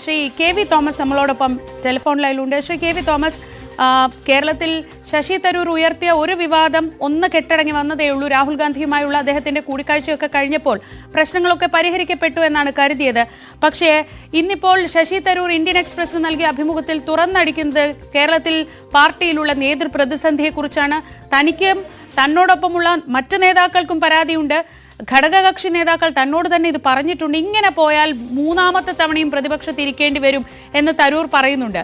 Shri K V Thomas നമ്മളോടൊപ്പം telephone ലൈനിലുണ്ട്. Shri K V Thomas, കേരളത്തിൽ ശശി തരൂർ ഉയർത്തിയ ഒരു വിവാദം ഒന്ന് കെട്ടടങ്ങി വന്നതേയുള്ളൂ. രാഹുൽ ഗാന്ധിയുമായുള്ള അദ്ദേഹത്തിന്റെ കൂടിക്കാഴ്ചയൊക്കെ കഴിഞ്ഞപ്പോൾ പ്രശ്നങ്ങളൊക്കെ പരിഹരിക്കപ്പെട്ടു എന്നാണ് കരുതിയത്. പക്ഷേ ഇന്നിപ്പോൾ ശശി തരൂർ ഇന്ത്യൻ എക്സ്പ്രസിന് നൽകിയ അഭിമുഖത്തിൽ തുറന്നടിക്കുന്നത് കേരളത്തിൽ പാർട്ടിയിലുള്ള നേതൃപ്രതിസന്ധിയെക്കുറിച്ചാണ്. തനിക്കും തന്നോടൊപ്പമുള്ള മറ്റ് നേതാക്കൾക്കും പരാതിയുണ്ട്. ഘടകകക്ഷി നേതാക്കൾ തന്നോട് തന്നെ ഇത് പറഞ്ഞിട്ടുണ്ട്. ഇങ്ങനെ പോയാൽ മൂന്നാമത്തെ തവണയും പ്രതിപക്ഷത്തിരിക്കേണ്ടി വരും എന്ന് തരൂർ പറയുന്നുണ്ട്.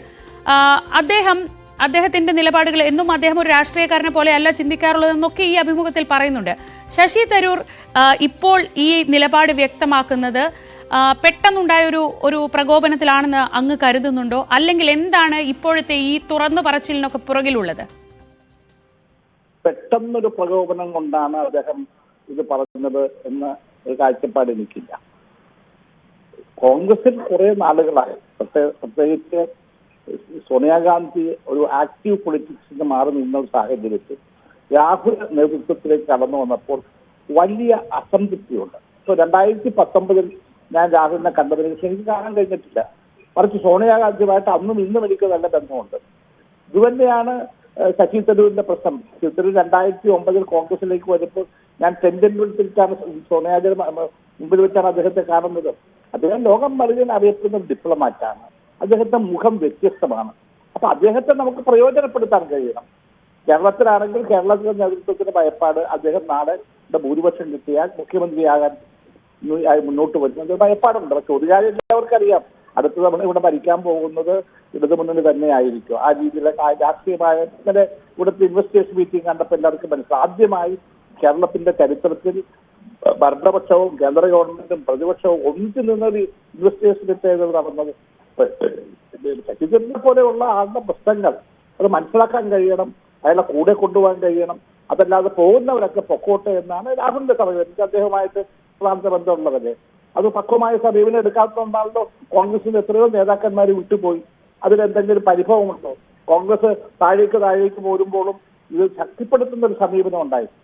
അദ്ദേഹത്തിന്റെ നിലപാടുകൾ എന്നും അദ്ദേഹം ഒരു രാഷ്ട്രീയക്കാരനെ പോലെ അല്ല ചിന്തിക്കാറുള്ളതെന്നൊക്കെ ഈ അഭിമുഖത്തിൽ പറയുന്നുണ്ട്. ശശി തരൂർ ഇപ്പോൾ ഈ നിലപാട് വ്യക്തമാക്കുന്നത് പെട്ടെന്നുണ്ടായ ഒരു പ്രകോപനത്തിലാണെന്ന് അങ്ങ് കരുതുന്നുണ്ടോ? അല്ലെങ്കിൽ എന്താണ് ഇപ്പോഴത്തെ ഈ തുറന്നു പറച്ചിലിനൊക്കെ പുറകിലുള്ളത്? പെട്ടെന്നൊരു പ്രകോപനം കൊണ്ടാണ് അദ്ദേഹം ഇത് പറഞ്ഞത് എന്ന ഒരു കാഴ്ചപ്പാട് എനിക്കില്ല. കോൺഗ്രസിൽ കുറെ നാളുകളായി, പ്രത്യേകിച്ച് സോണിയാഗാന്ധി ഒരു ആക്റ്റീവ് പൊളിറ്റിക്സിന് മാറി നിന്ന സാഹചര്യത്തിൽ രാഹുൽ നേതൃത്വത്തിലേക്ക് കടന്നു വന്നപ്പോൾ വലിയ അസംതൃപ്തിയുണ്ട്. ഇപ്പോൾ 2019 ഞാൻ രാഹുലിനെ കണ്ടതിന് ശേഷം എനിക്ക് കാണാൻ കഴിഞ്ഞിട്ടില്ല. മറിച്ച് സോണിയാഗാന്ധിയുമായിട്ട് അന്നും ഇന്നും എനിക്ക് നല്ല ബന്ധമുണ്ട്. ഇതുതന്നെയാണ് ശശി തരൂരിന്റെ പ്രശ്നം. ശശി തരൂർ 2009 കോൺഗ്രസിലേക്ക് വരുമ്പോൾ ഞാൻ തെൻഡൻപുരത്തിലാണ് സോണിയാഗാന്ധി മുമ്പിൽ വെച്ചാണ് അദ്ദേഹത്തെ കാണുന്നത്. അദ്ദേഹം ലോകം മുഴുവൻ അറിയപ്പെടുന്ന ഒരു ഡിപ്ലോമാറ്റാണ്. അദ്ദേഹത്തെ മുഖം വ്യത്യസ്തമാണ്. അപ്പൊ അദ്ദേഹത്തെ നമുക്ക് പ്രയോജനപ്പെടുത്താൻ കഴിയണം. കേരളത്തിലാണെങ്കിൽ കേരളത്തിലെ നേതൃത്വത്തിന് ഭയപ്പാട് അദ്ദേഹം നാളെ ഭൂരിപക്ഷം കിട്ടിയാൽ മുഖ്യമന്ത്രിയാകാൻ മുന്നോട്ട് വരുന്നത് ഭയപ്പാടുണ്ട്. പക്ഷെ ഒരു കാര്യം എല്ലാവർക്കും അറിയാം, അടുത്ത തവണ ഇവിടെ ഭരിക്കാൻ പോകുന്നത് ഇടതുമുന്നണി തന്നെ ആയിരിക്കും. ആ രീതിയിലെ രാഷ്ട്രീയമായ ഇന്നലെ ഇവിടുത്തെ ഇൻവെസ്റ്റേഴ്സ് മീറ്റിംഗ് കണ്ടപ്പോൾ എല്ലാവർക്കും മനസ്സിലായി. ആദ്യമായി കേരളത്തിന്റെ ചരിത്രത്തിൽ ഭരണപക്ഷവും കേന്ദ്ര ഗവൺമെന്റും പ്രതിപക്ഷവും ഒന്നിച്ചു നിന്നൊരു ഇൻവെസ്റ്റേഴ്സ് മീറ്റ് നടന്നത്. ശശിധരനെ പോലെയുള്ള ആളുടെ പ്രശ്നങ്ങൾ അത് മനസ്സിലാക്കാൻ കഴിയണം, അയാളെ കൂടെ കൊണ്ടുപോകാൻ കഴിയണം. അതല്ലാതെ പോകുന്നവരൊക്കെ പൊക്കോട്ടെ എന്നാണ് രാഹുലിന്റെ സമയം. എനിക്ക് അദ്ദേഹമായിട്ട് പ്രധാന ബന്ധമുള്ളവരെ അത് പക്വമായ സമീപനം എടുക്കാത്തതുകൊണ്ടാണല്ലോ കോൺഗ്രസിന്റെ എത്രയോ നേതാക്കന്മാർ വിട്ടുപോയി. അതിലെന്തെങ്കിലും പരിഭവമുണ്ടോ? കോൺഗ്രസ് താഴേക്ക് പോരുമ്പോഴും ഇത് ശക്തിപ്പെടുത്തുന്ന ഒരു സമീപനം ഉണ്ടായിട്ടില്ല.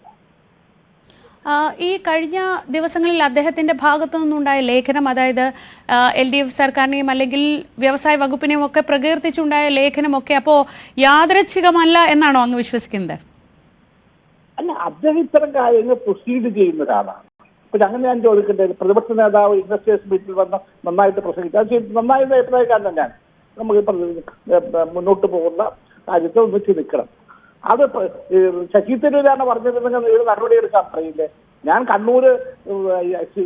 ഈ കഴിഞ്ഞ ദിവസങ്ങളിൽ അദ്ദേഹത്തിന്റെ ഭാഗത്തു നിന്നുണ്ടായ ലേഖനം, അതായത് LDF സർക്കാരിനെയും അല്ലെങ്കിൽ വ്യവസായ വകുപ്പിനെയും ഒക്കെ പ്രകീർത്തിച്ചുണ്ടായ ലേഖനമൊക്കെ അപ്പോ യാദൃച്ഛികമല്ല എന്നാണോ അങ്ങ് വിശ്വസിക്കുന്നത്? അല്ല, അദ്ദേഹം ഇത്തരം കാര്യങ്ങൾ പ്രൊസീഡ് ചെയ്യുന്ന ഒരാളാണ്. ഇപ്പൊ അങ്ങനെ ഞാൻ ചോദിക്കേണ്ടത്, പ്രതിപക്ഷ നേതാവ് ഇൻവെസ്റ്റേഴ്സ് മീറ്റിൽ വന്ന് നന്നായിട്ട് പ്രസംഗിച്ചു, അത് നന്നായിട്ട് അഭിപ്രായക്കാരൻ തന്നെയാണ്. നമുക്ക് മുന്നോട്ട് പോകുന്ന കാര്യത്തെ ഒന്നിച്ച് നിൽക്കണം. അത് ശശി തരൂരാണ് പറഞ്ഞിരുന്നെങ്കിൽ ഇത് നടപടിയെടുക്കാൻ പറയില്ലേ? ഞാൻ കണ്ണൂര്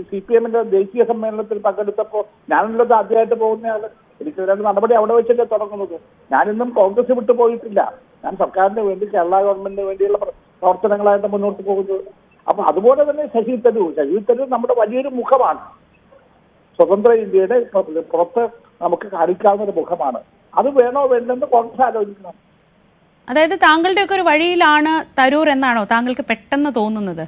CPM-ന്റെ ദേശീയ സമ്മേളനത്തിൽ പങ്കെടുത്തപ്പോൾ ഞാനുള്ളത് ആദ്യമായിട്ട് പോകുന്നയാള്. എനിക്ക് രണ്ട് നടപടി അവിടെ വെച്ചല്ലേ തുടങ്ങുന്നത്. ഞാനിന്നും കോൺഗ്രസ് വിട്ടു പോയിട്ടില്ല. ഞാൻ സർക്കാരിന് വേണ്ടി, കേരള ഗവൺമെന്റിന് വേണ്ടിയുള്ള പ്രവർത്തനങ്ങളായിട്ട് മുന്നോട്ട് പോകുന്നത്. അപ്പൊ അതുപോലെ തന്നെ ശശി തരൂർ നമ്മുടെ വലിയൊരു മുഖമാണ്. സ്വതന്ത്ര ഇന്ത്യയുടെ പുറത്ത് നമുക്ക് കാണിക്കാവുന്ന ഒരു മുഖമാണ്. അത് വേണോ വേണ്ടെന്ന് കോൺഗ്രസ് ആലോചിക്കണം. അതായത് താങ്കളുടെ ഒക്കെ ഒരു വഴിയിലാണ് തരൂർ എന്നാണോ താങ്കൾക്ക് പെട്ടെന്ന് തോന്നുന്നത്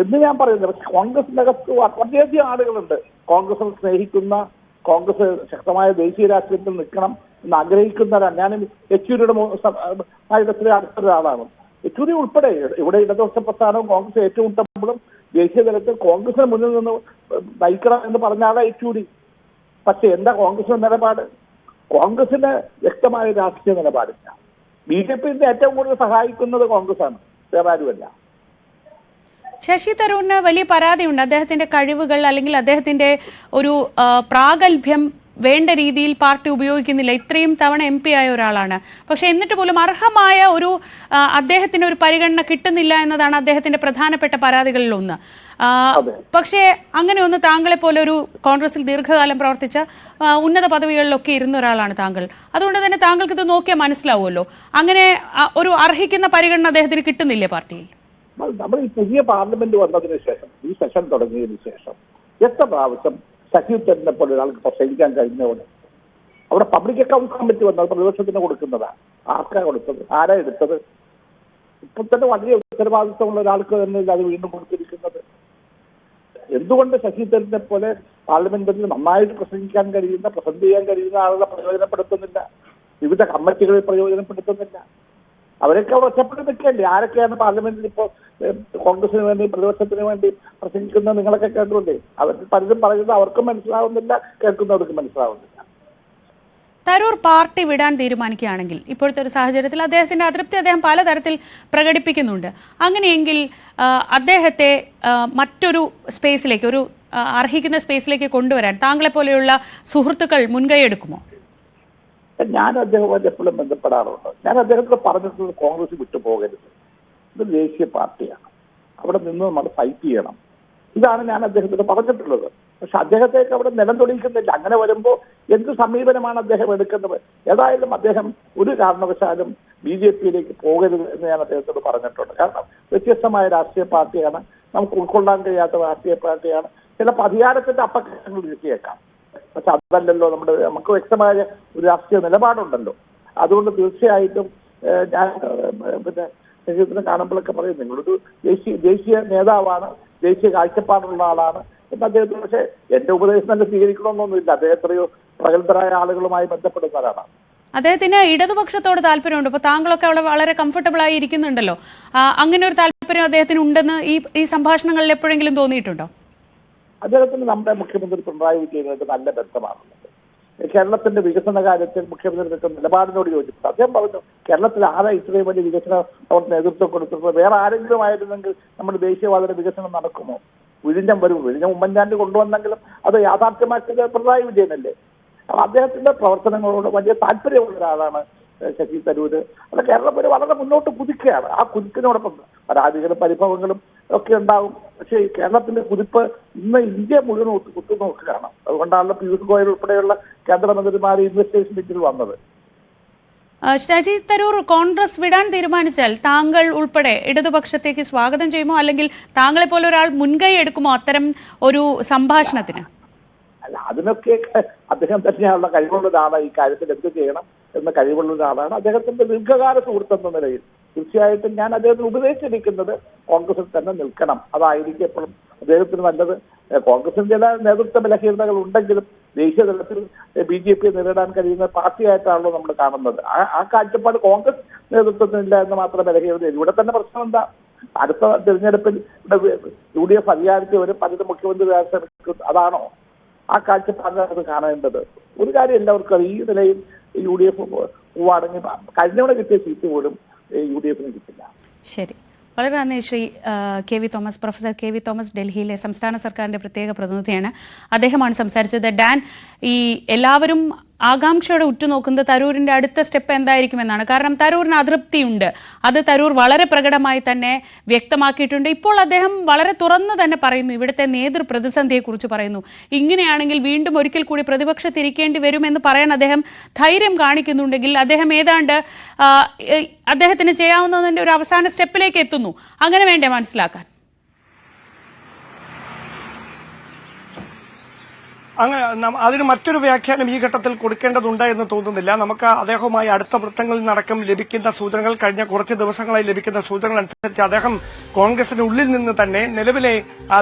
എന്ന് ഞാൻ പറയുന്നത്? പക്ഷെ കോൺഗ്രസിനകത്ത് വളരെയധികം ആളുകളുണ്ട് കോൺഗ്രസിനെ സ്നേഹിക്കുന്ന, കോൺഗ്രസ് ശക്തമായ ദേശീയ രാഷ്ട്രീയത്തിൽ നിൽക്കണം എന്ന് ആഗ്രഹിക്കുന്നവരാണ്. ഞാൻ യെച്ചൂരിയുടെ അടുത്തൊരാളാണ്. യെച്ചൂരി ഉൾപ്പെടെ ഇവിടെ ഇടതുപക്ഷ പ്രസ്ഥാനവും കോൺഗ്രസ് ഏറ്റുമുട്ടുമ്പോഴും ദേശീയ തലത്തിൽ കോൺഗ്രസിന് മുന്നിൽ നിന്ന് നയിക്കണം എന്ന് പറഞ്ഞ ആളാണ് യെച്ചൂരി. പക്ഷെ എന്താ കോൺഗ്രസിന്റെ നിലപാട്? കോൺഗ്രസിന് വ്യക്തമായ രാഷ്ട്രീയ നിലപാടില്ല. BJP ഏറ്റവും കൂടുതൽ സഹായിക്കുന്നത് കോൺഗ്രസ് ആണ്, വേറെ ആരുമല്ല. ശശി തരൂരിന് വലിയ പരാതിയുണ്ട്. അദ്ദേഹത്തിന്റെ കഴിവുകൾ അല്ലെങ്കിൽ അദ്ദേഹത്തിന്റെ ഒരു പ്രാഗൽഭ്യം വേണ്ട രീതിയിൽ പാർട്ടി ഉപയോഗിക്കുന്നില്ല. ഇത്രയും തവണ MP ആയ ഒരാളാണ്. പക്ഷെ എന്നിട്ട് പോലും അർഹമായ അദ്ദേഹത്തിന് ഒരു പരിഗണന കിട്ടുന്നില്ല എന്നതാണ് അദ്ദേഹത്തിന്റെ പ്രധാനപ്പെട്ട പരാതികളിൽ ഒന്ന്. പക്ഷേ അങ്ങനെയൊന്ന് താങ്കളെ പോലെ ഒരു കോൺഗ്രസിൽ ദീർഘകാലം പ്രവർത്തിച്ച ഉന്നത പദവികളിലൊക്കെ ഇരുന്ന ഒരാളാണ് താങ്കൾ. അതുകൊണ്ട് തന്നെ താങ്കൾക്ക് ഇത് നോക്കിയാൽ മനസ്സിലാവുമല്ലോ. അങ്ങനെ ഒരു അർഹിക്കുന്ന പരിഗണന അദ്ദേഹത്തിന് കിട്ടുന്നില്ലേ പാർട്ടിയിൽ? നമ്മൾ ഈ പുതിയ പാർലമെന്റ് വന്നതിന് ശേഷം, ഈ സെഷൻ തുടങ്ങിയതിനു ശേഷം എത്ര പ്രാവശ്യം ശശി തരൂരിനെ പോലെ ഒരാൾക്ക് പ്രസംഗിക്കാൻ കഴിഞ്ഞവിടെ? അവിടെ പബ്ലിക് അക്കൗണ്ട്സ് കമ്മിറ്റി വന്നത് പ്രതിപക്ഷത്തിന് കൊടുക്കുന്നതാണ്. ആർക്കാ കൊടുത്തത്? ആരാ എടുത്തത്? ഇപ്പൊ തന്നെ വലിയ ഉത്തരവാദിത്വമുള്ള ഒരാൾക്ക് തന്നെ അത് വീണ്ടും കൊടുത്തിരിക്കുന്നത്. എന്തുകൊണ്ട് ശശി തരൂരിനെ പോലെ പാർലമെന്റിൽ നന്നായിട്ട് പ്രസംഗിക്കാൻ കഴിയുന്ന, പ്രസന്റ് ചെയ്യാൻ കഴിയുന്ന ആളുകളെ പ്രയോജനപ്പെടുത്തുന്നില്ല? വിവിധ കമ്മിറ്റികളിൽ പ്രയോജനപ്പെടുത്തുന്നില്ല? അവരൊക്കെ അവിടെ ഒറ്റപ്പെട്ട് നിൽക്കല്ലേ? ആരൊക്കെയാണ് പാർലമെന്റിൽ ഇപ്പോൾ കോൺഗ്രസിന് വേണ്ടി പ്രതിപക്ഷത്തിന് വേണ്ടി പ്രസംഗിക്കുന്നത് നിങ്ങളൊക്കെ കേട്ടുകൊണ്ടേ? അവർ പലരും പറയുന്നത് അവർക്കും മനസ്സിലാവുന്നില്ല, കേൾക്കുന്നവർക്ക് മനസ്സിലാവുന്നില്ല. തരൂർ പാർട്ടി വിടാൻ തീരുമാനിക്കുകയാണെങ്കിൽ ഇപ്പോഴത്തെ ഒരു സാഹചര്യത്തിൽ അദ്ദേഹത്തിന്റെ അതൃപ്തി അദ്ദേഹം പലതരത്തിൽ പ്രകടിപ്പിക്കുന്നുണ്ട്. അങ്ങനെയെങ്കിൽ അദ്ദേഹത്തെ മറ്റൊരു സ്പേസിലേക്ക്, ഒരു അർഹിക്കുന്ന സ്പേസിലേക്ക് കൊണ്ടുവരാൻ താങ്കളെപ്പോലെയുള്ള സുഹൃത്തുക്കൾ മുൻകൈയെടുക്കുമോ? ഞാൻ അദ്ദേഹവുമായി എപ്പോഴും ബന്ധപ്പെടാറുണ്ട്. ഞാൻ അദ്ദേഹത്തോട് പറഞ്ഞിട്ടുള്ളത് കോൺഗ്രസ് വിട്ടുപോകരുത്, ഇത് ദേശീയ പാർട്ടിയാണ്, അവിടെ നിന്ന് നമ്മൾ ഫൈറ്റ് ചെയ്യണം. ഇതാണ് ഞാൻ അദ്ദേഹത്തോട് പറഞ്ഞിട്ടുള്ളത്. പക്ഷെ അദ്ദേഹത്തേക്ക് അവിടെ നിലം തൊടിയിക്കുന്നില്ല. അങ്ങനെ വരുമ്പോൾ എന്ത് സമീപനമാണ് അദ്ദേഹം എടുക്കുന്നത്? ഏതായാലും അദ്ദേഹം ഒരു കാരണവശാലും BJP-യിലേക്ക് പോകരുത് എന്ന് ഞാൻ അദ്ദേഹത്തോട് പറഞ്ഞിട്ടുണ്ട്. കാരണം വ്യത്യസ്തമായ രാഷ്ട്രീയ പാർട്ടിയാണ്, നമുക്ക് ഉൾക്കൊള്ളാൻ കഴിയാത്ത രാഷ്ട്രീയ പാർട്ടിയാണ്. ചിലപ്പോൾ അധികാരത്തിന്റെ അപ്പക്കങ്ങൾ ഇരിക്കേക്കാം, പക്ഷെ അതല്ലല്ലോ നമുക്ക് വ്യക്തമായ ഒരു രാഷ്ട്രീയ നിലപാടുണ്ടല്ലോ. അതുകൊണ്ട് തീർച്ചയായിട്ടും ഞാൻ പിന്നെ ശരീരത്തിന് കാണുമ്പോഴൊക്കെ പറയും നിങ്ങളൊരു ദേശീയ നേതാവാണ്, ദേശീയ കാഴ്ചപ്പാടുള്ള ആളാണ് എന്ന് അദ്ദേഹത്തിന്. പക്ഷെ എന്റെ ഉപദേശം തന്നെ സ്വീകരിക്കണമെന്നൊന്നുമില്ല. അദ്ദേഹം എത്രയോ പ്രഗത്ഭരായ ആളുകളുമായി ബന്ധപ്പെടുന്ന ആളാണ്. അദ്ദേഹത്തിന് ഇടതുപക്ഷത്തോട് താല്പര്യമുണ്ട്. ഇപ്പൊ താങ്കളൊക്കെ അവിടെ വളരെ കംഫർട്ടബിൾ ആയി ഇരിക്കുന്നുണ്ടല്ലോ. അങ്ങനെ ഒരു താല്പര്യം അദ്ദേഹത്തിന് ഉണ്ടെന്ന് ഈ സംഭാഷണങ്ങളിൽ എപ്പോഴെങ്കിലും തോന്നിയിട്ടുണ്ടോ? അദ്ദേഹത്തിന് നമ്മുടെ മുഖ്യമന്ത്രി പിണറായി വിജയനായിട്ട് നല്ല ബന്ധമാണുള്ളത്. കേരളത്തിന്റെ വികസന കാര്യത്തിൽ മുഖ്യമന്ത്രിയുടെ നിലപാടിനോട് യോജിപ്പിച്ചു. അദ്ദേഹം പറഞ്ഞു കേരളത്തിൽ ആരാ ഇത്രയും വലിയ വികസനം അവർ നേതൃത്വം കൊടുത്തിട്ടുള്ളത്? വേറെ ആരെങ്കിലും ആയിരുന്നെങ്കിൽ നമ്മുടെ ദേശീയവാദ വികസനം നടക്കുമോ? വിഴിഞ്ഞം ഉമ്മൻചാണ്ടി കൊണ്ടുവന്നെങ്കിലും അത് യാഥാർത്ഥ്യമാക്കിയത് പിണറായി വിജയനല്ലേ? അപ്പൊ അദ്ദേഹത്തിന്റെ പ്രവർത്തനങ്ങളോട് വലിയ താല്പര്യമുള്ള ഒരാളാണ് ശശി തരൂര്. അത് കേരളം വളരെ മുന്നോട്ട് കുതിക്കുകയാണ്. ആ കുതിപ്പിനോടൊപ്പം പരാതികളും പരിഭവങ്ങളും ഒക്കെ ഉണ്ടാകും. പക്ഷേ ഈ കേരളത്തിന്റെ കുതിപ്പ് ഇന്ന് ഇന്ത്യ മുഴുവൻ ഉറ്റുനോക്കുകയാണ്. അതുകൊണ്ടാണല്ലോ പീയൂഷ് ഗോയൽ ഉൾപ്പെടെയുള്ള കേന്ദ്രമന്ത്രിമാർ ഇൻവെസ്റ്റേഷൻ മീറ്റിൽ വന്നത്. ശശി തരൂർ കോൺഗ്രസ് വിടാൻ തീരുമാനിച്ചാൽ താങ്കൾ ഉൾപ്പെടെ ഇടതുപക്ഷത്തേക്ക് സ്വാഗതം ചെയ്യുമോ, അല്ലെങ്കിൽ താങ്കളെ പോലെ ഒരാൾ മുൻകൈ എടുക്കുമോ അത്തരം ഒരു സംഭാഷണത്തിന്? അല്ല, അതിനൊക്കെ അദ്ദേഹം തന്നെയുള്ള കഴിവുള്ള ഒരാളാണ്. ഈ കാര്യത്തിൽ എന്ത് ചെയ്യണം എന്ന കഴിവുള്ള ഒരാളാണ്. അദ്ദേഹത്തിന്റെ ദീർഘകാല സുഹൃത്തെന്ന നിലയിൽ തീർച്ചയായിട്ടും ഞാൻ അദ്ദേഹത്തിന് ഉപദേശിച്ചിരിക്കുന്നത് കോൺഗ്രസിൽ തന്നെ നിൽക്കണം. അതായിരിക്കും എപ്പോഴും അദ്ദേഹത്തിന് നല്ലത്. കോൺഗ്രസിന് ചില നേതൃത്വ ബലഹീനതകൾ ഉണ്ടെങ്കിലും ദേശീയ തലത്തിൽ BJP നേരിടാൻ കഴിയുന്ന പാർട്ടിയായിട്ടാണല്ലോ നമ്മൾ കാണുന്നത്. ആ കാഴ്ചപ്പാട് കോൺഗ്രസ് നേതൃത്വത്തിനില്ല എന്ന് മാത്രം ബലഹീനത. ഇവിടെ തന്നെ പ്രശ്നം എന്താ? അടുത്ത തിരഞ്ഞെടുപ്പിൽ UDF അധികാരത്തിൽ വരും, പലരും മുഖ്യമന്ത്രി ശ്രമിക്കും. അതാണോ ആ കാഴ്ചപ്പാടിനകത്ത് കാണേണ്ടത്? ഒരു കാര്യം എല്ലാവർക്കും ഈ നിലയിൽ UDF പോവാണെങ്കിൽ കഴിഞ്ഞവിടെ കിട്ടിയ സീറ്റ് പോലും UDF-ന് കിട്ടില്ല. ശരി, വളരെ നന്ദി Shri KV Thomas. Professor KV Thomas ഡൽഹിയിലെ സംസ്ഥാന സർക്കാരിന്റെ പ്രത്യേക പ്രതിനിധിയാണ്. അദ്ദേഹമാണ് സംസാരിച്ചത്. ഡാൻ, ഈ എല്ലാവരും ആകാംക്ഷയോടെ ഉറ്റുനോക്കുന്നത് തരൂരിന്റെ അടുത്ത സ്റ്റെപ്പ് എന്തായിരിക്കുമെന്നാണ്. കാരണം തരൂരിന് അതൃപ്തിയുണ്ട്, അത് തരൂർ വളരെ പ്രകടമായി തന്നെ വ്യക്തമാക്കിയിട്ടുണ്ട്. ഇപ്പോൾ അദ്ദേഹം വളരെ തുറന്നു തന്നെ പറയുന്നു, ഇവിടുത്തെ നേതൃപ്രതിസന്ധിയെക്കുറിച്ച് പറയുന്നു. ഇങ്ങനെയാണെങ്കിൽ വീണ്ടും ഒരിക്കൽ കൂടി പ്രതിപക്ഷത്തിരിക്കേണ്ടി വരുമെന്ന് പറയാൻ അദ്ദേഹം ധൈര്യം കാണിക്കുന്നുണ്ടെങ്കിൽ അദ്ദേഹം ഏതാണ്ട് അദ്ദേഹത്തിന് ചെയ്യാവുന്നതിന്റെ ഒരു അവസാന സ്റ്റെപ്പിലേക്ക് എത്തുന്നു. അങ്ങനെ വേണ്ടേ മനസ്സിലാക്കാൻ? അങ്ങനെ അതിന് മറ്റൊരു വ്യാഖ്യാനം ഈ ഘട്ടത്തിൽ കൊടുക്കേണ്ടതുണ്ട് എന്ന് തോന്നുന്നില്ല. നമുക്ക് അദ്ദേഹവുമായി അടുത്ത വൃത്തങ്ങളിൽ നടക്കം ലഭിക്കുന്ന സൂചനകൾ, കഴിഞ്ഞ കുറച്ച് ദിവസങ്ങളായി ലഭിക്കുന്ന സൂചനകൾ അനുസരിച്ച് അദ്ദേഹം കോൺഗ്രസിന് ഉള്ളിൽ നിന്ന് തന്നെ നിലവിലെ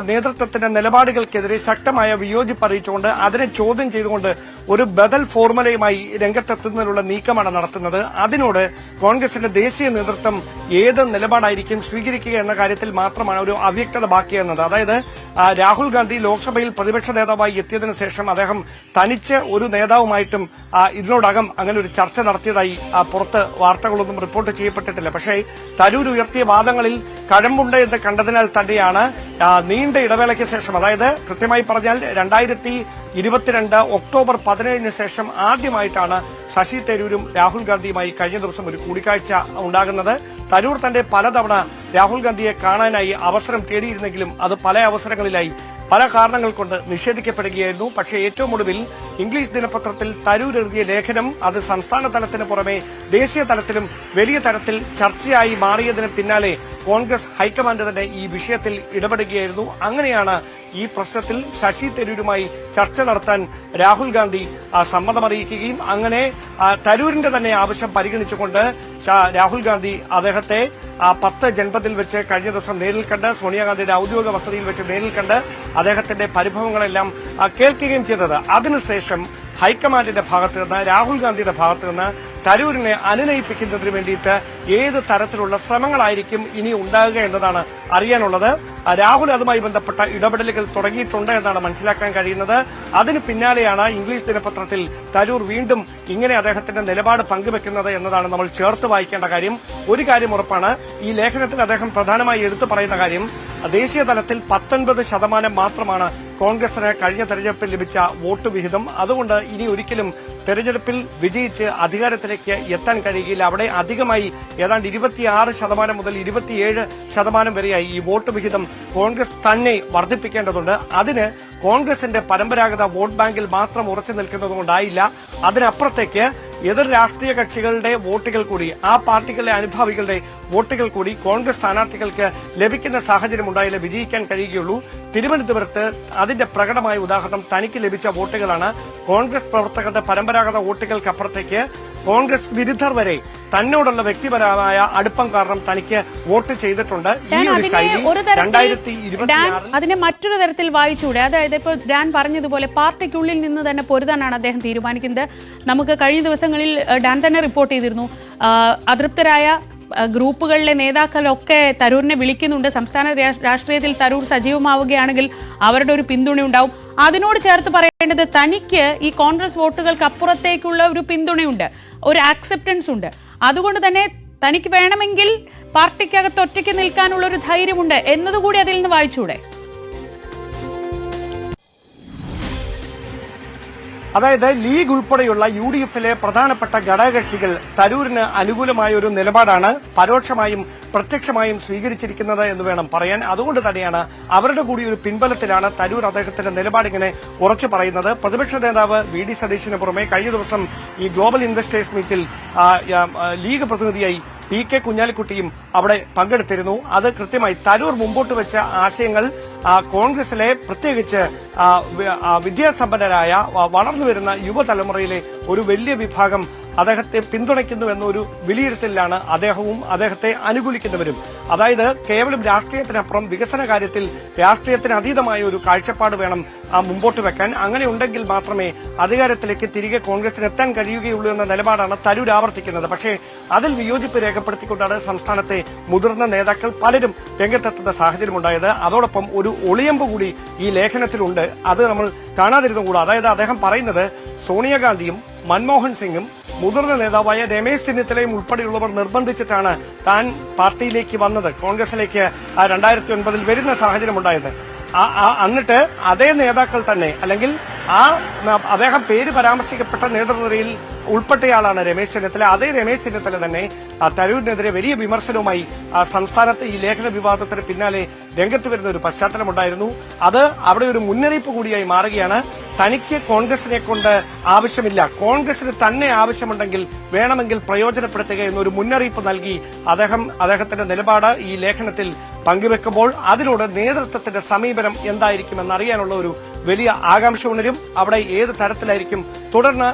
നേതൃത്വത്തിന്റെ നിലപാടുകൾക്കെതിരെ ശക്തമായ വിയോജിപ്പ് അറിയിച്ചുകൊണ്ട് അതിനെ ചോദ്യം ചെയ്തുകൊണ്ട് ഒരു ബദൽ ഫോർമുലയുമായി രംഗത്തെത്തുന്നതിനുള്ള നീക്കമാണ് നടത്തുന്നത്. അതിനോട് കോൺഗ്രസിന്റെ ദേശീയ നേതൃത്വം ഏത് നിലപാടായിരിക്കും സ്വീകരിക്കുക എന്ന കാര്യത്തിൽ മാത്രമാണ് ഒരു അവ്യക്തത ബാക്കിയെന്നത്. അതായത് രാഹുൽ ഗാന്ധി ലോക്സഭയിൽ പ്രതിപക്ഷ നേതാവായി എത്തിയതിനു ശേഷം അദ്ദേഹം തനിച്ച് ഒരു നേതാവുമായിട്ടും ഇതിനോടകം അങ്ങനെ ഒരു ചർച്ച നടത്തിയതായി പുറത്ത് വാർത്തകളൊന്നും റിപ്പോർട്ട് ചെയ്യപ്പെട്ടിട്ടില്ല. പക്ഷേ തരൂർ ഉയർത്തിയ വാദങ്ങളിൽ കഴമ്പുണ്ട് എന്ന് കണ്ടതിനാൽ തന്നെയാണ് നീണ്ട ഇടവേളയ്ക്ക് ശേഷം, അതായത് കൃത്യമായി പറഞ്ഞാൽ 2022 ഒക്ടോബർ 17 ശേഷം ആദ്യമായിട്ടാണ് ശശി തരൂരും രാഹുൽ ഗാന്ധിയുമായി കഴിഞ്ഞ ദിവസം ഒരു കൂടിക്കാഴ്ച ഉണ്ടാകുന്നത്. തരൂർ തന്റെ പലതവണ രാഹുൽ ഗാന്ധിയെ കാണാനായി അവസരം തേടിയിരുന്നെങ്കിലും അത് പല അവസരങ്ങളിലായി പല കാരണങ്ങൾ കൊണ്ട് നിഷേധിക്കപ്പെടുകയായിരുന്നു. പക്ഷേ ഏറ്റവും ഒടുവിൽ ഇംഗ്ലീഷ് ദിനപത്രത്തിൽ തരൂർ എഴുതിയ ലേഖനം അത് സംസ്ഥാന തലത്തിന് പുറമെ ദേശീയ തലത്തിലും വലിയ തരത്തിൽ ചർച്ചയായി മാറിയതിന് പിന്നാലെ കോൺഗ്രസ് ഹൈക്കമാൻഡ് തന്നെ ഈ വിഷയത്തിൽ ഇടപെടുകയായിരുന്നു. അങ്ങനെയാണ് ഈ പ്രശ്നത്തിൽ ശശി തരൂരുമായി ചർച്ച നടത്താൻ രാഹുൽ ഗാന്ധി സമ്മതമറിയിക്കുകയും അങ്ങനെ തരൂരിന്റെ തന്നെ ആവശ്യം പരിഗണിച്ചുകൊണ്ട് രാഹുൽ ഗാന്ധി അദ്ദേഹത്തെ 10 ജൻപതിൽ വെച്ച് കഴിഞ്ഞ ദിവസം നേരിൽ കണ്ട് സോണിയാഗാന്ധിയുടെ ഔദ്യോഗിക വസതിയിൽ വെച്ച് നേരിൽ കണ്ട് അദ്ദേഹത്തിന്റെ പരിഭവങ്ങളെല്ലാം കേൾക്കുകയും ചെയ്തത്. അതിനുശേഷം ഹൈക്കമാൻഡിന്റെ ഭാഗത്ത് നിന്ന് രാഹുൽ ഗാന്ധിയുടെ ഭാഗത്ത് നിന്ന് തരൂരിനെ അനുനയിപ്പിക്കുന്നതിന് വേണ്ടിയിട്ട് ഏത് തരത്തിലുള്ള ശ്രമങ്ങളായിരിക്കും ഇനി ഉണ്ടാകുക എന്നതാണ് അറിയാനുള്ളത്. രാഹുൽ അതുമായി ബന്ധപ്പെട്ട ഇടപെടലുകൾ തുടങ്ങിയിട്ടുണ്ട് എന്നാണ് മനസ്സിലാക്കാൻ കഴിയുന്നത്. അതിന് പിന്നാലെയാണ് ഇംഗ്ലീഷ് ദിനപത്രത്തിൽ തരൂർ വീണ്ടും ഇങ്ങനെ അദ്ദേഹത്തിന്റെ നിലപാട് പങ്കുവെക്കുന്നത് എന്നതാണ് നമ്മൾ ചേർത്ത് വായിക്കേണ്ട കാര്യം. ഒരു കാര്യം ഉറപ്പാണ്, ഈ ലേഖനത്തിൽ അദ്ദേഹം പ്രധാനമായി എടുത്തു പറയുന്ന കാര്യം ദേശീയ തലത്തിൽ 19% മാത്രമാണ് കോൺഗ്രസിന് കഴിഞ്ഞ തെരഞ്ഞെടുപ്പിൽ ലഭിച്ച വോട്ട് വിഹിതം. അതുകൊണ്ട് ഇനി ഒരിക്കലും തെരഞ്ഞെടുപ്പിൽ വിജയിച്ച് അധികാരത്തിലേക്ക് എത്താൻ കഴിയുകയില്ല. അവിടെ അധികമായി ഏതാണ്ട് 26% മുതൽ 27% വരെയായി ഈ വോട്ട് വിഹിതം കോൺഗ്രസ് തന്നെ വർദ്ധിപ്പിക്കേണ്ടതുണ്ട്. അതിന് കോൺഗ്രസിന്റെ പരമ്പരാഗത വോട്ട് ബാങ്കിൽ മാത്രം ഉറച്ചു നിൽക്കുന്നതുകൊണ്ടായില്ല. അതിനപ്പുറത്തേക്ക് എതിർ രാഷ്ട്രീയ കക്ഷികളുടെ വോട്ടുകൾ കൂടി, ആ പാർട്ടികളുടെ അനുഭാവികളുടെ വോട്ടുകൾ കൂടി കോൺഗ്രസ് സ്ഥാനാർത്ഥികൾക്ക് ലഭിക്കുന്ന സാഹചര്യം ഉണ്ടായാലേ വിജയിക്കാൻ കഴിയുകയുള്ളൂ. തിരുവനന്തപുരത്ത് അതിന്റെ പ്രകടമായ ഉദാഹരണം തനിക്ക് ലഭിച്ച വോട്ടുകളാണ്. കോൺഗ്രസ് പ്രവർത്തകരുടെ പരമ്പരാഗത വോട്ടുകൾക്കപ്പുറത്തേക്ക് കോൺഗ്രസ് വിരുദ്ധർ വരെ തന്നോടുള്ള വ്യക്തിപരമായ അടുപ്പം കാരണം തനിക്ക് വോട്ട് ചെയ്തിട്ടുണ്ട്. ഈ ഒരു ശൈലി 2026 അതിനെ മറ്റൊരു തരത്തിൽ വായിച്ചൂടെ? അതായത് ഇപ്പോൾ ഡാൻ പറഞ്ഞതുപോലെ പാർട്ടിക്കുള്ളിൽ നിന്ന് തന്നെ പൊരുതാനാണ് അദ്ദേഹം തീരുമാനിക്കുന്നത്. നമുക്ക് കഴിഞ്ഞ ദിവസങ്ങളിൽ ഡാൻ തന്നെ റിപ്പോർട്ട് ചെയ്തിരുന്നു, അതൃപ്തരായ ഗ്രൂപ്പുകളിലെ നേതാക്കളൊക്കെ തരൂരിനെ വിളിക്കുന്നുണ്ട്. സംസ്ഥാന രാഷ്ട്രീയത്തിൽ തരൂർ സജീവമാവുകയാണെങ്കിൽ അവരുടെ ഒരു പിന്തുണ ഉണ്ടാവും. അതിനോട് ചേർത്ത് പറയേണ്ടത് തനിക്ക് ഈ കോൺഗ്രസ് വോട്ടുകൾക്ക് അപ്പുറത്തേക്കുള്ള ഒരു പിന്തുണയുണ്ട്, ഒരു ആക്സെപ്റ്റൻസ് ഉണ്ട്. അതുകൊണ്ട് തന്നെ തനിക്ക് വേണമെങ്കിൽ പാർട്ടിക്കകത്ത് ഒറ്റയ്ക്ക് നിൽക്കാനുള്ള ഒരു ധൈര്യമുണ്ട് എന്നതുകൂടി അതിൽ നിന്ന് വായിച്ചൂടെ? അതായത് ലീഗ് ഉൾപ്പെടെയുള്ള UDFിലെ പ്രധാനപ്പെട്ട ഘടകകക്ഷികൾ തരൂരിന് അനുകൂലമായ ഒരു നിലപാടാണ് പരോക്ഷമായും പ്രത്യക്ഷമായും സ്വീകരിച്ചിരിക്കുന്നത് എന്ന് വേണം പറയാൻ. അതുകൊണ്ട് തന്നെയാണ് അവരുടെ കൂടി ഒരു പിൻബലത്തിലാണ് തരൂർ അദ്ദേഹത്തിന്റെ നിലപാടിങ്ങനെ ഉറച്ചു പറയുന്നത്. പ്രതിപക്ഷ നേതാവ് VD സതീശന് പുറമെ കഴിഞ്ഞ ദിവസം ഈ ഗ്ലോബൽ ഇൻവെസ്റ്റേഴ്സ് മീറ്റിൽ ലീഗ് പ്രതിനിധിയായി PK കുഞ്ഞാലിക്കുട്ടിയും അവിടെ പങ്കെടുത്തിരുന്നു. അത് കൃത്യമായി തരൂർ മുമ്പോട്ട് വെച്ച ആശയങ്ങൾ കോൺഗ്രസിലെ പ്രത്യേകിച്ച് വിദ്യാസമ്പന്നരായ വളർന്നുവരുന്ന യുവതലമുറയിലെ ഒരു വലിയ വിഭാഗം അദ്ദേഹത്തെ പിന്തുണയ്ക്കുന്നു എന്നൊരു വിലയിരുത്തലിലാണ് അദ്ദേഹവും അദ്ദേഹത്തെ അനുകൂലിക്കുന്നവരും. അതായത് കേവലം രാഷ്ട്രീയത്തിനപ്പുറം വികസന കാര്യത്തിൽ രാഷ്ട്രീയത്തിന് അതീതമായ ഒരു കാഴ്ചപ്പാട് വേണം മുമ്പോട്ട് വെക്കാൻ. അങ്ങനെ ഉണ്ടെങ്കിൽ മാത്രമേ അധികാരത്തിലേക്ക് തിരികെ കോൺഗ്രസിന് എത്താൻ കഴിയുകയുള്ളൂ എന്ന നിലപാടാണ് തരൂർ ആവർത്തിക്കുന്നത്. പക്ഷേ അതിൽ വിയോജിപ്പ് രേഖപ്പെടുത്തിക്കൊണ്ടാണ് സംസ്ഥാനത്തെ മുതിർന്ന നേതാക്കൾ പലരും രംഗത്തെത്തുന്ന സാഹചര്യമുണ്ടായത്. അതോടൊപ്പം ഒരു ഒളിയമ്പ് കൂടി ഈ ലേഖനത്തിലുണ്ട്, അത് നമ്മൾ കാണാതിരുന്നുകൂടാ. അതായത് അദ്ദേഹം പറയുന്നത് സോണിയാഗാന്ധിയും മൻമോഹൻ സിംഗും മുതിർന്ന നേതാവായ രമേശ് ചെന്നിത്തലയും ഉൾപ്പെടെയുള്ളവർ നിർബന്ധിച്ചിട്ടാണ് താൻ പാർട്ടിയിലേക്ക് വന്നത്, കോൺഗ്രസിലേക്ക് 2009 വരുന്ന സാഹചര്യമുണ്ടായത്. എന്നിട്ട് അതേ നേതാക്കൾ തന്നെ, അല്ലെങ്കിൽ അദ്ദേഹം പേര് പരാമർശിക്കപ്പെട്ട നേതൃനിരയിൽ ഉൾപ്പെട്ടയാളാണ് രമേശ് ചെന്നിത്തല. അതേ രമേശ് ചെന്നിത്തല തന്നെ തരൂരിനെതിരെ വലിയ വിമർശനവുമായി സംസ്ഥാനത്ത് ഈ ലേഖന വിവാദത്തിന് പിന്നാലെ രംഗത്ത് വരുന്ന ഒരു പശ്ചാത്തലമുണ്ടായിരുന്നു. അത് അവിടെ ഒരു മുന്നറിയിപ്പ് കൂടിയായി മാറുകയാണ്. തനിക്ക് കോൺഗ്രസിനെ കൊണ്ട് ആവശ്യമില്ല, കോൺഗ്രസിന് തന്നെ ആവശ്യമുണ്ടെങ്കിൽ വേണമെങ്കിൽ പ്രയോജനപ്പെടുത്തുക എന്നൊരു മുന്നറിയിപ്പ് നൽകി അദ്ദേഹത്തിന്റെ നിലപാട് ഈ ലേഖനത്തിൽ പങ്കുവെക്കുമ്പോൾ അതിനോട് നേതൃത്വത്തിന്റെ സമീപനം എന്തായിരിക്കുമെന്നറിയാനുള്ള ഒരു വലിയ ആകാംക്ഷ ഉണരും. അവിടെ ഏത് തരത്തിലായിരിക്കും തുടർന്ന്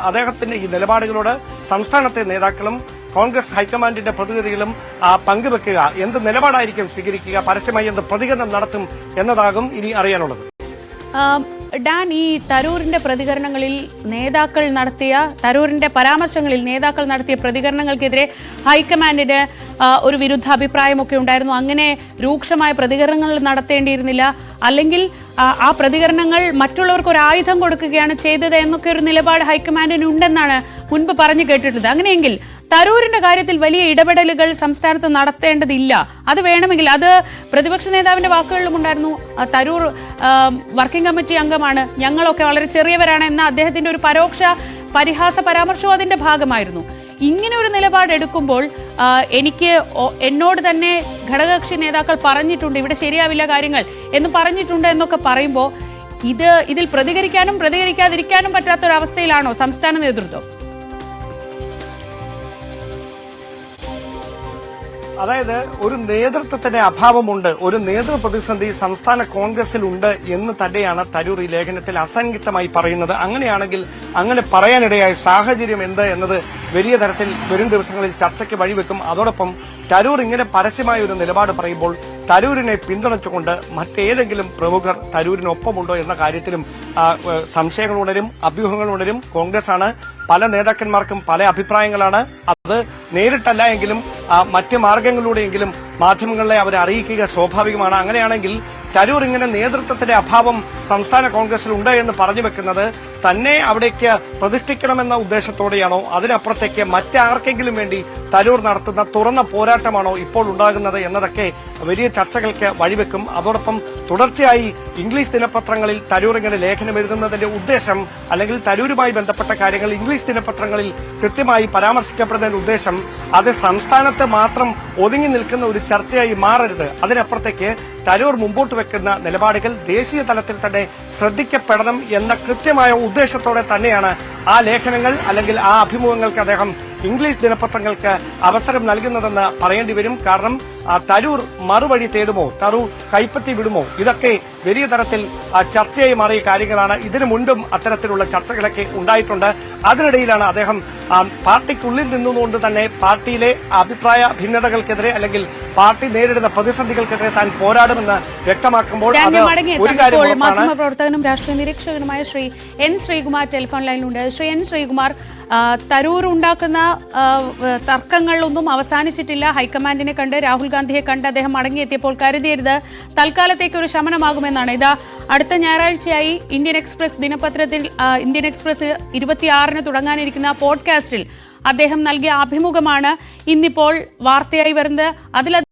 അദ്ദേഹത്തിന്റെ ഈ നിലപാടുകളോട് സംസ്ഥാനത്തെ നേതാക്കളും കോൺഗ്രസ് ഹൈക്കമാൻഡിന്റെ പ്രതിനിധികളും പങ്കുവെക്കുക, എന്ത് നിലപാടായിരിക്കും സ്വീകരിക്കുക, പരസ്യമായി എന്ത് പ്രതികരണം നടത്തും എന്നതാകും ഇനി അറിയാനുള്ളത്. ഡാൻ, ഈ തരൂരിന്റെ പ്രതികരണങ്ങളിൽ തരൂരിന്റെ പരാമർശങ്ങളിൽ നേതാക്കൾ നടത്തിയ പ്രതികരണങ്ങൾക്കെതിരെ ഹൈക്കമാൻഡിന് ഒരു വിരുദ്ധ അഭിപ്രായമൊക്കെ ഉണ്ടായിരുന്നു. അങ്ങനെ രൂക്ഷമായ പ്രതികരണങ്ങൾ നടത്തേണ്ടിയിരുന്നില്ല, അല്ലെങ്കിൽ ആ പ്രതികരണങ്ങൾ മറ്റുള്ളവർക്ക് ഒരു ആയുധം കൊടുക്കുകയാണ് ചെയ്തത് എന്നൊക്കെ ഒരു നിലപാട് ഹൈക്കമാൻഡിന് ഉണ്ടെന്നാണ് മുൻപ് പറഞ്ഞു കേട്ടിട്ടുള്ളത്. അങ്ങനെയെങ്കിൽ തരൂരിന്റെ കാര്യത്തിൽ വലിയ ഇടപെടലുകൾ സംസ്ഥാനത്ത് നടത്തേണ്ടതില്ല, അത് വേണമെങ്കിൽ, അത് പ്രതിപക്ഷ നേതാവിന്റെ വാക്കുകളിലും ഉണ്ടായിരുന്നു, തരൂർ വർക്കിംഗ് കമ്മിറ്റി അംഗമാണ്, ഞങ്ങളൊക്കെ വളരെ ചെറിയവരാണ് എന്ന അദ്ദേഹത്തിന്റെ ഒരു പരോക്ഷ പരിഹാസ പരാമർശവും അതിന്റെ ഭാഗമായിരുന്നു. ഇങ്ങനെ ഒരു നിലപാടെടുക്കുമ്പോൾ എന്നോട് തന്നെ ഘടകകക്ഷി നേതാക്കൾ പറഞ്ഞിട്ടുണ്ട്, ഇവിടെ ശരിയാവില്ല കാര്യങ്ങൾ എന്ന് പറഞ്ഞിട്ടുണ്ട് എന്നൊക്കെ പറയുമ്പോൾ ഇതിൽ പ്രതികരിക്കാനും പ്രതികരിക്കാതിരിക്കാനും പറ്റാത്തൊരവസ്ഥയിലാണോ സംസ്ഥാന നേതൃത്വം? അതായത് ഒരു നേതൃത്വത്തിന്റെ അഭാവമുണ്ട്, ഒരു നേതൃപ്രതിസന്ധി സംസ്ഥാന കോൺഗ്രസിലുണ്ട് എന്ന് തന്നെയാണ് തരൂർ ഈ ലേഖനത്തിൽ അസംയുക്തമായി പറയുന്നത്. അങ്ങനെയാണെങ്കിൽ അങ്ങനെ പറയാനിടയായ സാഹചര്യം എന്ത് എന്നത് വലിയ തരത്തിൽ വരും ദിവസങ്ങളിൽ ചർച്ചയ്ക്ക് വഴിവെക്കും. അതോടൊപ്പം തരൂർ ഇങ്ങനെ പരസ്യമായ ഒരു നിലപാട് പറയുമ്പോൾ തരൂരിനെ പിന്തുണച്ചുകൊണ്ട് മറ്റേതെങ്കിലും പ്രമുഖർ തരൂരിനൊപ്പമുണ്ടോ എന്ന കാര്യത്തിലും സംശയങ്ങൾ ഉണരും, അഭ്യൂഹങ്ങൾ ഉണരും. കോൺഗ്രസ് ആണ്, പല നേതാക്കന്മാർക്കും പല അഭിപ്രായങ്ങളാണ്. അത് നേരിട്ടല്ല എങ്കിലും മറ്റ് മാർഗങ്ങളിലൂടെയെങ്കിലും മാധ്യമങ്ങളെ അവരെ അറിയിക്കുക സ്വാഭാവികമാണ്. അങ്ങനെയാണെങ്കിൽ തരൂർ ഇങ്ങനെ നേതൃത്വത്തിന്റെ അഭാവം സംസ്ഥാന കോൺഗ്രസിൽ ഉണ്ട് എന്ന് പറഞ്ഞു വെക്കുന്നത് തന്നെ അവിടേക്ക് പ്രതിഷ്ഠിക്കണമെന്ന ഉദ്ദേശത്തോടെയാണോ, അതിനപ്പുറത്തേക്ക് മറ്റാർക്കെങ്കിലും വേണ്ടി തരൂർ നടത്തുന്ന തുറന്ന പോരാട്ടമാണോ ഇപ്പോൾ ഉണ്ടാകുന്നത് എന്നതൊക്കെ വലിയ ചർച്ചകൾക്ക് വഴിവെക്കും. അതോടൊപ്പം തുടർച്ചയായി ഇംഗ്ലീഷ് ദിനപത്രങ്ങളിൽ തരൂർ ഇങ്ങനെ ലേഖനം എഴുതുന്നതിന്റെ ഉദ്ദേശം, അല്ലെങ്കിൽ തരൂരുമായി ബന്ധപ്പെട്ട കാര്യങ്ങൾ ഇംഗ്ലീഷ് ദിനപത്രങ്ങളിൽ കൃത്യമായി പരാമർശിക്കപ്പെടുന്നതിന്റെ ഉദ്ദേശം അത് സംസ്ഥാനത്ത് മാത്രം ഒതുങ്ങി നിൽക്കുന്ന ഒരു ചർച്ചയായി മാറരുത്. അതിനപ്പുറത്തേക്ക് തരൂർ മുമ്പോട്ട് വെക്കുന്ന നിലപാടുകൾ ദേശീയ തലത്തിൽ തന്നെ ശ്രദ്ധിക്കപ്പെടണം എന്ന കൃത്യമായ ഉദ്ദേശത്തോടെ തന്നെയാണ് ആ ലേഖനങ്ങൾ അല്ലെങ്കിൽ ആ അഭിമുഖങ്ങൾക്ക് അദ്ദേഹം ഇംഗ്ലീഷ് ദിനപത്രങ്ങൾക്ക് അവസരം നൽകുന്നതെന്ന് പറയേണ്ടി വരും. കാരണം തരൂർ മറുവഴി തേടുമോ, തരൂർ കൈപ്പറ്റി വിടുമോ, ഇതൊക്കെ വലിയ തരത്തിൽ ചർച്ചയായി മാറിയ കാര്യങ്ങളാണ്. ഇതിനു മുൻപും അത്തരത്തിലുള്ള ചർച്ചകളൊക്കെ ഉണ്ടായിട്ടുണ്ട്. അതിനിടയിലാണ് അദ്ദേഹം പാർട്ടിക്കുള്ളിൽ നിന്നുകൊണ്ട് തന്നെ പാർട്ടിയിലെ അഭിപ്രായ ഭിന്നതകൾക്കെതിരെ അല്ലെങ്കിൽ പാർട്ടി നേരിടുന്ന പ്രതിസന്ധികൾക്കെതിരെ താൻ പോരാടുമെന്ന് വ്യക്തമാക്കുമ്പോൾ അത് ഒരു കാര്യം മാധ്യമപ്രവർത്തകനും രാഷ്ട്രീയ നിരീക്ഷകനുമായ ശ്രീ എൻ ശ്രീകുമാർ ടെലിഫോൺ ലൈനിലുണ്ട്. ശ്രീ എൻ ശ്രീകുമാർ, തരൂർ ഉണ്ടാക്കുന്ന തർക്കങ്ങളൊന്നും അവസാനിച്ചിട്ടില്ല. ഹൈക്കമാൻഡിനെ കണ്ട്, രാഹുൽ ഗാന്ധിയെ കണ്ട് അദ്ദേഹം മടങ്ങിയെത്തിയപ്പോൾ കരുതിയത് തൽക്കാലത്തേക്ക് ഒരു ശമനമാകുമെന്നാണ്. ഇതാ അടുത്ത ഞായറാഴ്ചയായി ഇന്ത്യൻ എക്സ്പ്രസ് ദിനപത്രത്തിൽ ഇന്ത്യൻ എക്സ്പ്രസ് 26-ന് തുടങ്ങാനിരിക്കുന്ന പോഡ്കാസ്റ്റിൽ അദ്ദേഹം നൽകിയ അഭിമുഖമാണ് ഇന്നിപ്പോൾ വാർത്തയായി വരുന്നത്. അതിൽ